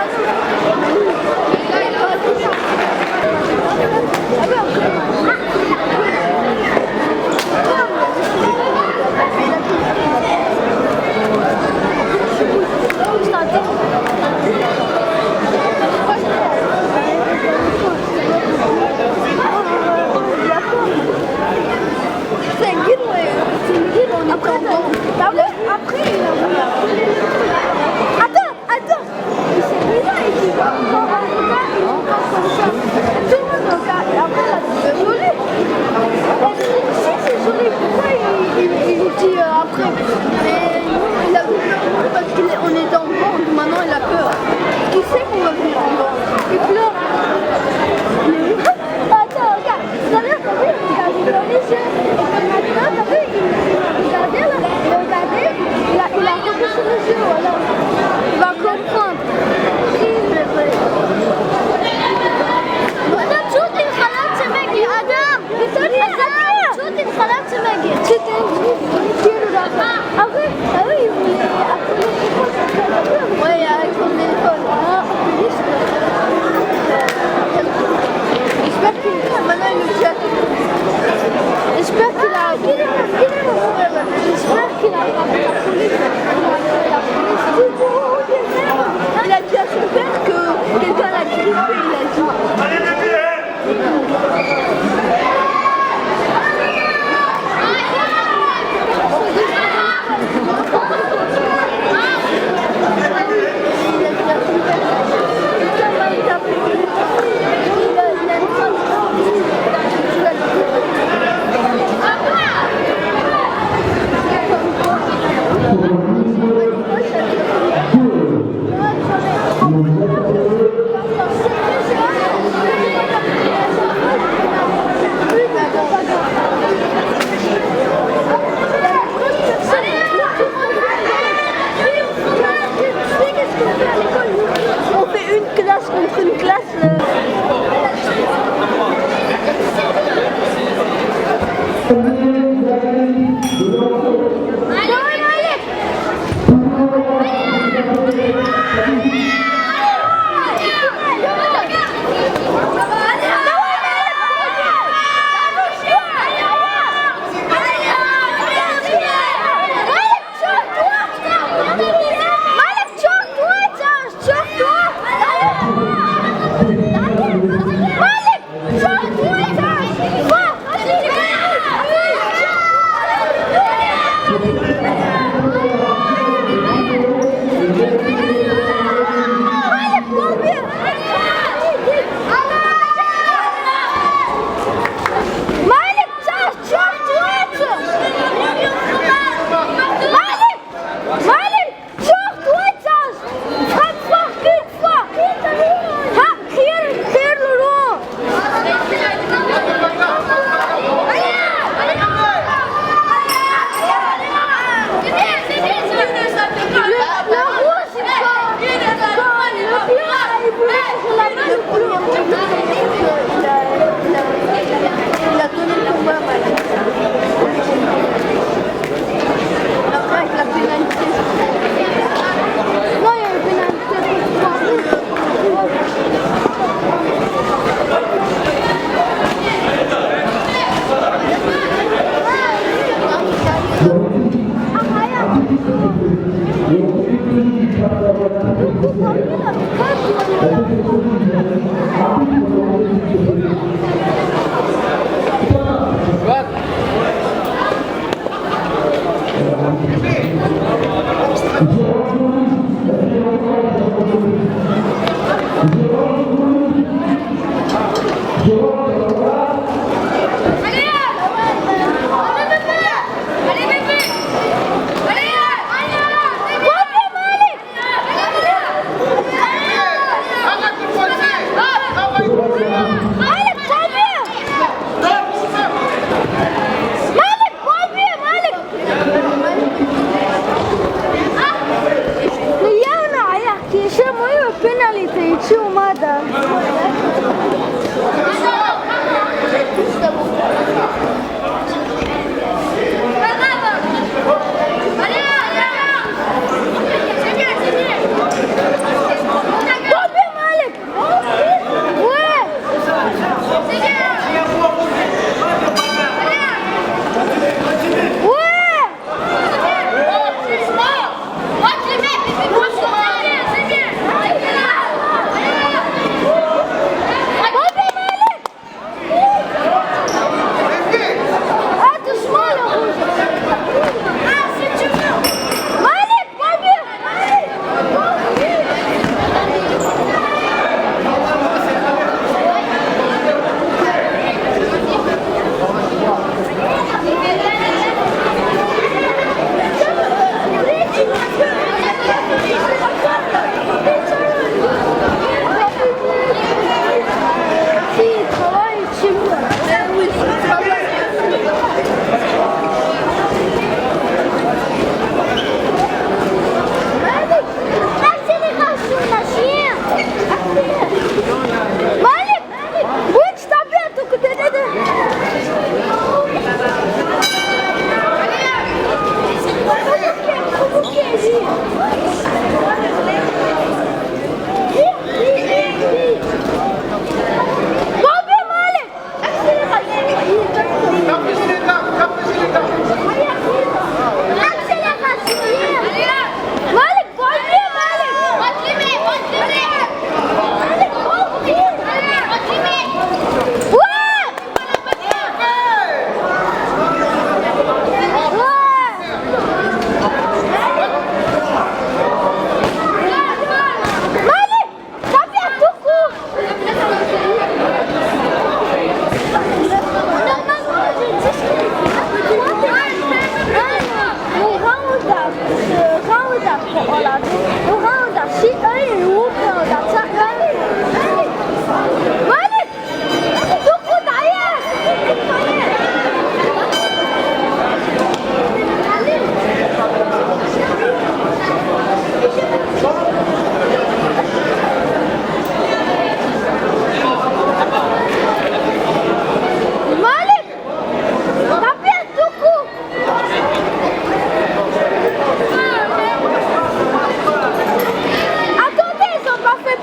Allez,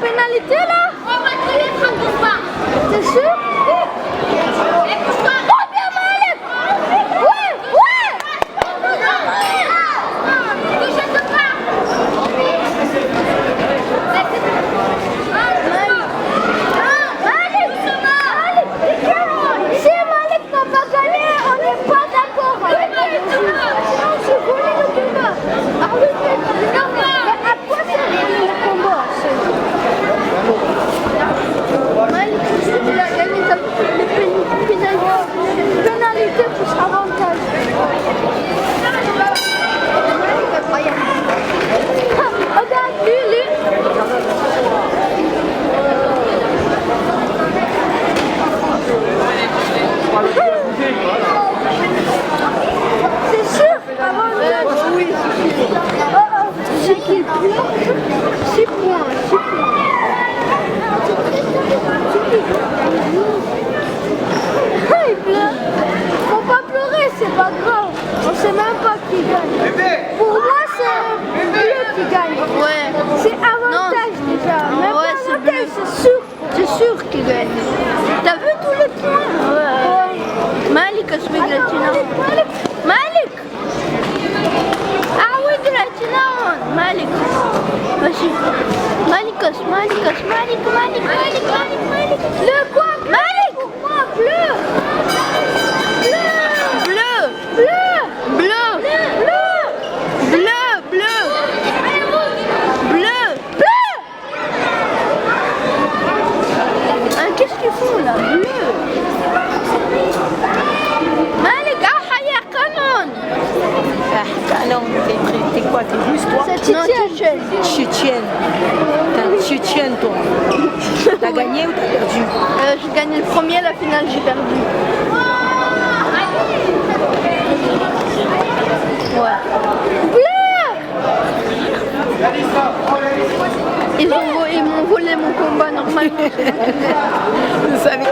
pénalité là? On va te les frapper pas. T'es sûr? Oh bien Malek! Ouais! Ouais! Si Malek n'a pas gagné, on n'est pas d'accord avec la mesure. Sinon, c'est volé le combat. Ah oui, mais à quoi ça volé le combat? Malek, il a gagné ta pénalité plus avantage. Malek, incroyable. Regarde, lui. C'est sûr, avantage. Oui. C'est qui? 6 points. Il pleure. Faut pas pleurer, c'est pas grave. On sait même pas qui gagne. Pour moi, c'est bleu qui gagne. Ouais. C'est avantage déjà. Même Ouais, c'est avantage, bleu. c'est sûr qu'il gagne. T'as vu tous les points? Ouais. Malik, Malik. Ah oui, Gratinao. Malik. Vas-y. Malik. Le quoi? Malik. Pour moi, bleu. Qu'est-ce qu'ils font là? Bleu. Malik, ya Kanon. Non, t'es quoi? T'es russe toi? C'est Tchétchène. Tchétchène. T'es un Tchétchène toi. T'as gagné ou t'as perdu? J'ai gagné le premier, la finale j'ai perdu. Ouais. Bleu. Ils m'ont volé mon combat normalement. Vous savez.